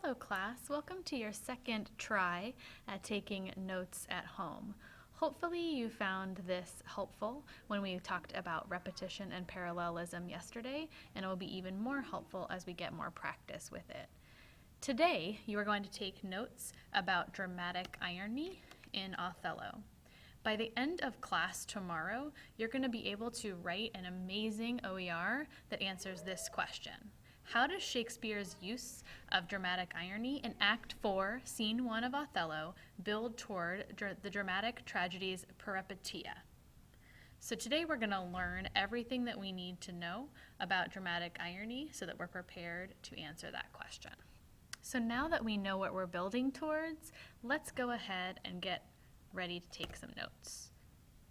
Hello class, welcome to your second try at taking notes at home. Hopefully you found this helpful when we talked about repetition and parallelism yesterday, and it will be even more helpful as we get more practice with it. Today you are going to take notes about dramatic irony in Othello. By the end of class tomorrow, you're going to be able to write an amazing OER that answers this question. How does Shakespeare's use of dramatic irony in Act 4, Scene 1 of Othello build toward the dramatic tragedy's peripeteia? So today we're going to learn everything that we need to know about dramatic irony so that we're prepared to answer that question. So now that we know what we're building towards, let's go ahead and get ready to take some notes.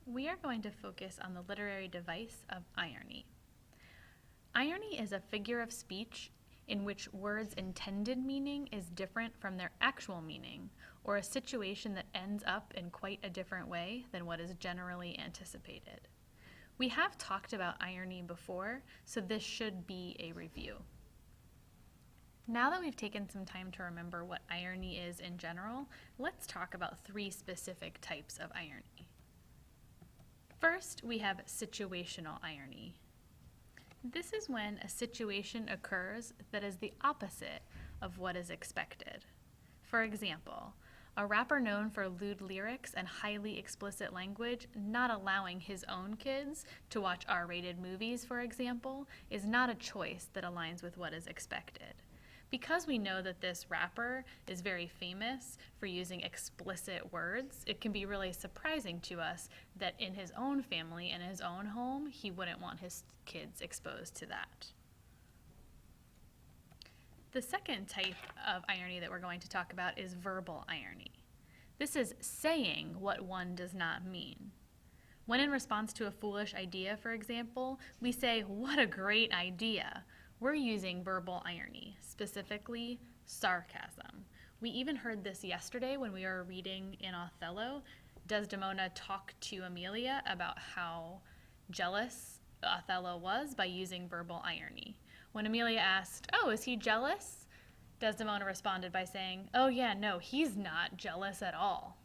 We are going to focus on the literary device of irony. Irony is a figure of speech in which words' intended meaning is different from their actual meaning, or a situation that ends up in quite a different way than what is generally anticipated. We have talked about irony before, so this should be a review. Now that we've taken some time to remember what irony is in general, let's talk about three specific types of irony. First, we have situational irony. This is when a situation occurs that is the opposite of what is expected. For example, a rapper known for lewd lyrics and highly explicit language, not allowing his own kids to watch R-rated movies, for example, is not a choice that aligns with what is expected. Because we know that this rapper is very famous for using explicit words, it can be really surprising to us that in his own family and his own home, he wouldn't want his kids exposed to that. The second type of irony that we're going to talk about is verbal irony. This is saying what one does not mean. When in response to a foolish idea, for example, we say, "What a great idea." We're using verbal irony, specifically sarcasm. We even heard this yesterday when we were reading in Othello. Desdemona talked to Emilia about how jealous Othello was by using verbal irony. When Emilia asked, "Oh, is he jealous?" Desdemona responded by saying, "Oh yeah, no, he's not jealous at all."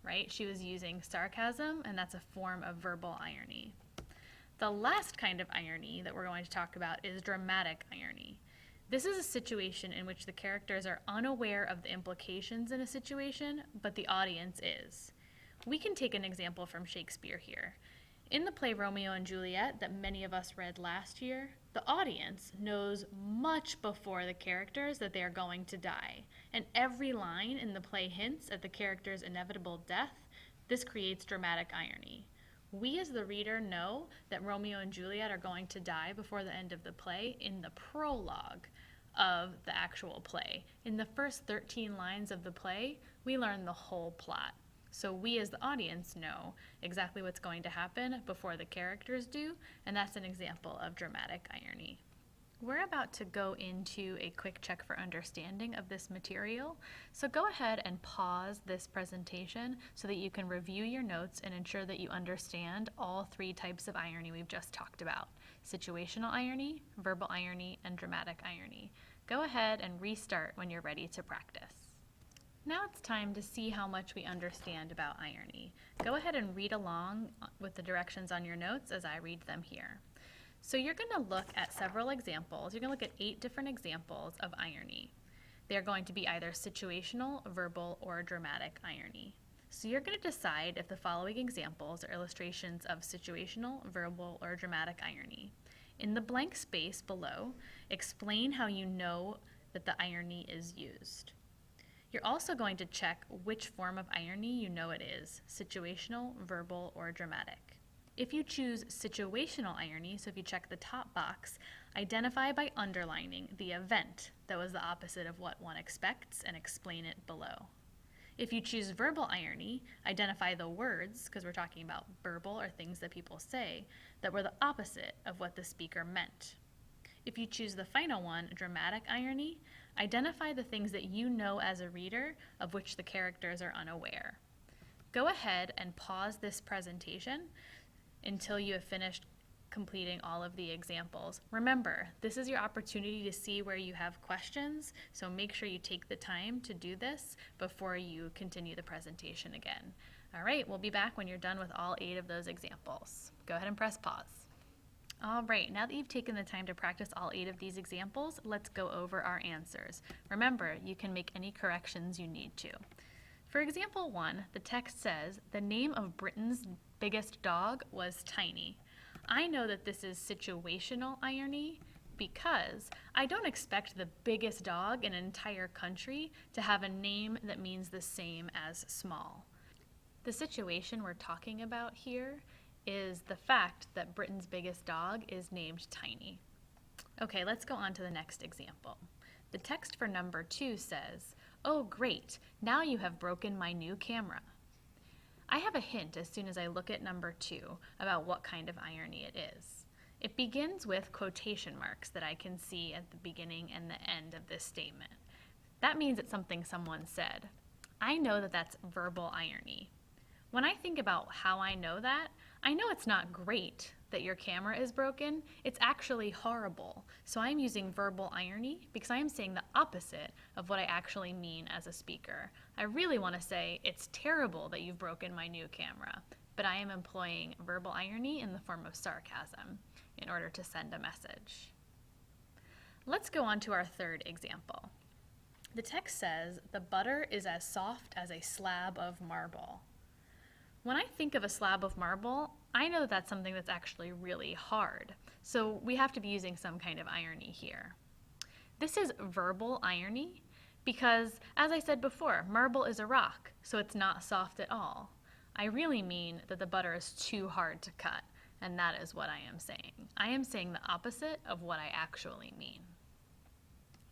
Right? She was using sarcasm, and that's a form of verbal irony. The last kind of irony that we're going to talk about is dramatic irony. This is a situation in which the characters are unaware of the implications in a situation, but the audience is. We can take an example from Shakespeare here. In the play Romeo and Juliet that many of us read last year, the audience knows much before the characters that they are going to die, and every line in the play hints at the character's inevitable death. This creates dramatic irony. We as the reader know that Romeo and Juliet are going to die before the end of the play in the prologue of the actual play. In the first 13 lines of the play, we learn the whole plot. So we as the audience know exactly what's going to happen before the characters do, and that's an example of dramatic irony. We're about to go into a quick check for understanding of this material, so go ahead and pause this presentation so that you can review your notes and ensure that you understand all three types of irony we've just talked about: situational irony, verbal irony, and dramatic irony. Go ahead and restart when you're ready to practice. Now it's time to see how much we understand about irony. Go ahead and read along with the directions on your notes as I read them here. So you're going to look at several examples. You're going to look at 8 different examples of irony. They're going to be either situational, verbal, or dramatic irony. So you're going to decide if the following examples are illustrations of situational, verbal, or dramatic irony. In the blank space below, explain how you know that the irony is used. You're also going to check which form of irony you know it is: situational, verbal, or dramatic. If you choose situational irony, so if you check the top box, identify by underlining the event that was the opposite of what one expects and explain it below. If you choose verbal irony, identify the words, because we're talking about verbal or things that people say, that were the opposite of what the speaker meant. If you choose the final one, dramatic irony, identify the things that you know as a reader of which the characters are unaware. Go ahead and pause this presentation until you have finished completing all of the examples. Remember, this is your opportunity to see where you have questions, so make sure you take the time to do this before you continue the presentation again. All right, we'll be back when you're done with all 8 of those examples. Go ahead and press pause. All right, now that you've taken the time to practice all 8 of these examples, let's go over our answers. Remember, you can make any corrections you need to. For example 1, the text says, the name of Britain's biggest dog was Tiny. I know that this is situational irony because I don't expect the biggest dog in an entire country to have a name that means the same as small. The situation we're talking about here is the fact that Britain's biggest dog is named Tiny. Okay, let's go on to the next example. The text for number 2 says, oh great, now you have broken my new camera. I have a hint as soon as I look at number 2 about what kind of irony it is. It begins with quotation marks that I can see at the beginning and the end of this statement. That means it's something someone said. I know that that's verbal irony. When I think about how I know that, I know it's not great that your camera is broken, it's actually horrible. So I'm using verbal irony because I am saying the opposite of what I actually mean as a speaker. I really want to say it's terrible that you've broken my new camera, but I am employing verbal irony in the form of sarcasm in order to send a message. Let's go on to our third example. The text says, the butter is as soft as a slab of marble. When I think of a slab of marble, I know that's something that's actually really hard. So we have to be using some kind of irony here. This is verbal irony because, as I said before, marble is a rock, so it's not soft at all. I really mean that the butter is too hard to cut, and that is what I am saying. I am saying the opposite of what I actually mean.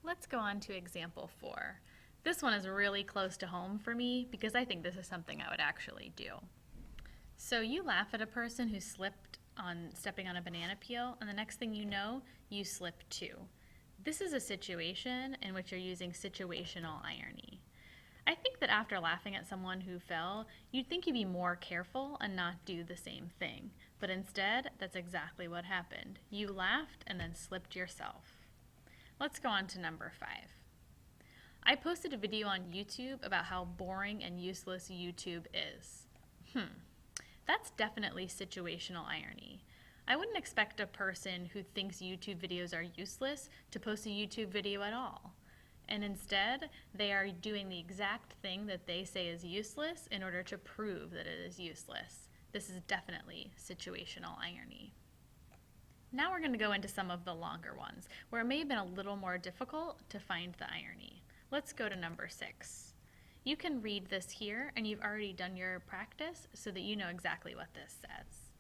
Let's go on to example 4. This one is really close to home for me because I think this is something I would actually do. So you laugh at a person who slipped on stepping on a banana peel, and the next thing you know, you slip too. This is a situation in which you're using situational irony. I think that after laughing at someone who fell, you'd think you'd be more careful and not do the same thing. But instead, that's exactly what happened. You laughed and then slipped yourself. Let's go on to number 5. I posted a video on YouTube about how boring and useless YouTube is. That's definitely situational irony. I wouldn't expect a person who thinks YouTube videos are useless to post a YouTube video at all. And instead, they are doing the exact thing that they say is useless in order to prove that it is useless. This is definitely situational irony. Now we're going to go into some of the longer ones, where it may have been a little more difficult to find the irony. Let's go to number 6. You can read this here, and you've already done your practice so that you know exactly what this says.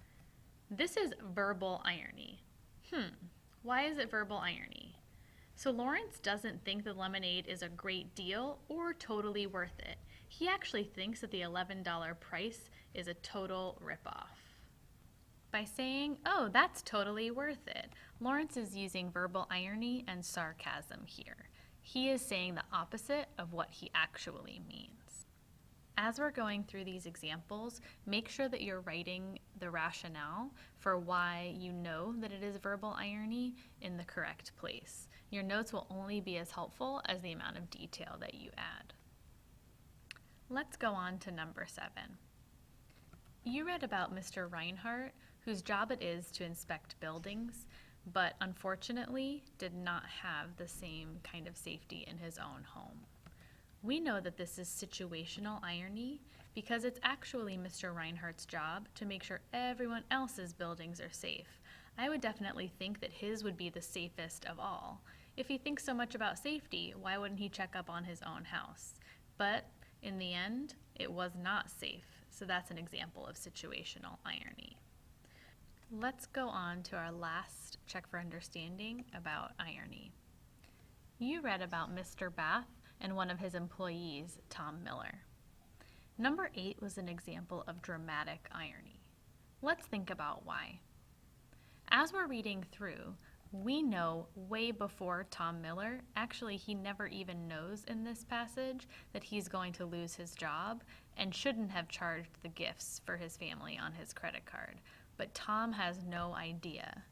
This is verbal irony. Why is it verbal irony? So Lawrence doesn't think the lemonade is a great deal or totally worth it. He actually thinks that the $11 price is a total ripoff. By saying, oh, that's totally worth it, Lawrence is using verbal irony and sarcasm here. He is saying the opposite of what he actually means. As we're going through these examples, make sure that you're writing the rationale for why you know that it is verbal irony in the correct place. Your notes will only be as helpful as the amount of detail that you add. Let's go on to number 7. You read about Mr. Reinhardt, whose job it is to inspect buildings, but unfortunately did not have the same kind of safety in his own home. We know that this is situational irony because it's actually Mr. Reinhardt's job to make sure everyone else's buildings are safe. I would definitely think that his would be the safest of all. If he thinks so much about safety, why wouldn't he check up on his own house? But in the end, it was not safe, so that's an example of situational irony. Let's go on to our last check for understanding about irony. You read about Mr. Bath and one of his employees, Tom Miller. Number 8 was an example of dramatic irony. Let's think about why. As we're reading through, we know way before Tom Miller, actually he never even knows in this passage that he's going to lose his job and shouldn't have charged the gifts for his family on his credit card. but Tom has no idea.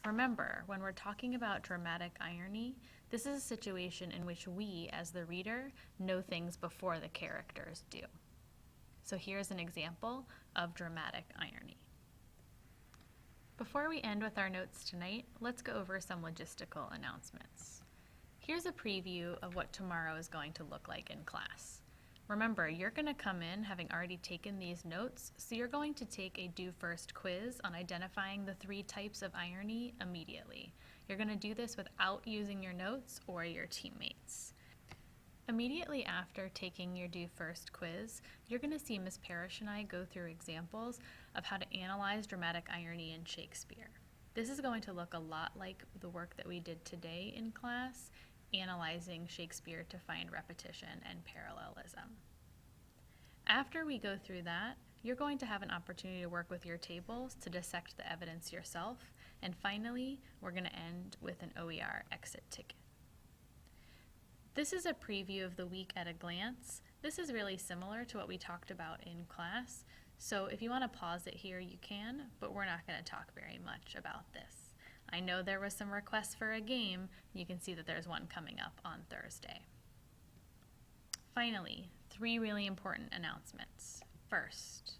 Remember, when we're talking about dramatic irony, this is a situation in which we, as the reader, know things before the characters do. So here's an example of dramatic irony. Before we end with our notes tonight, let's go over some logistical announcements. Here's a preview of what tomorrow is going to look like in class. Remember, you're going to come in having already taken these notes, so you're going to take a Do First quiz on identifying the 3 types of irony immediately. You're going to do this without using your notes or your teammates. Immediately after taking your Do First quiz, you're going to see Ms. Parrish and I go through examples of how to analyze dramatic irony in Shakespeare. This is going to look a lot like the work that we did today in class, analyzing Shakespeare to find repetition and parallelism. After we go through that, you're going to have an opportunity to work with your tables to dissect the evidence yourself, and finally, we're going to end with an OER exit ticket. This is a preview of the week at a glance. This is really similar to what we talked about in class, so if you want to pause it here, you can, but we're not going to talk very much about this. I know there was some requests for a game. You can see that there's one coming up on Thursday. Finally, 3 really important announcements. First,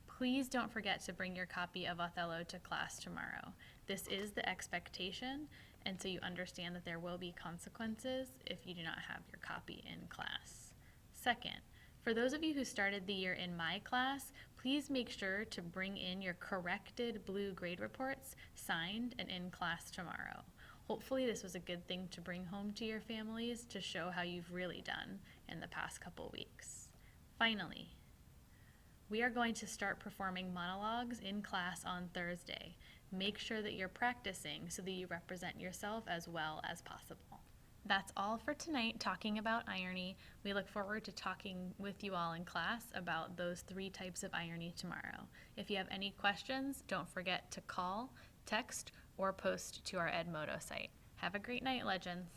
please don't forget to bring your copy of Othello to class tomorrow. This is the expectation, and so you understand that there will be consequences if you do not have your copy in class. Second, for those of you who started the year in my class, please make sure to bring in your corrected blue grade reports, signed and in class tomorrow. Hopefully this was a good thing to bring home to your families to show how you've really done in the past couple weeks. Finally, we are going to start performing monologues in class on Thursday. Make sure that you're practicing so that you represent yourself as well as possible. That's all for tonight, talking about irony. We look forward to talking with you all in class about those 3 types of irony tomorrow. If you have any questions, don't forget to call, text, or post to our Edmodo site. Have a great night, Legends.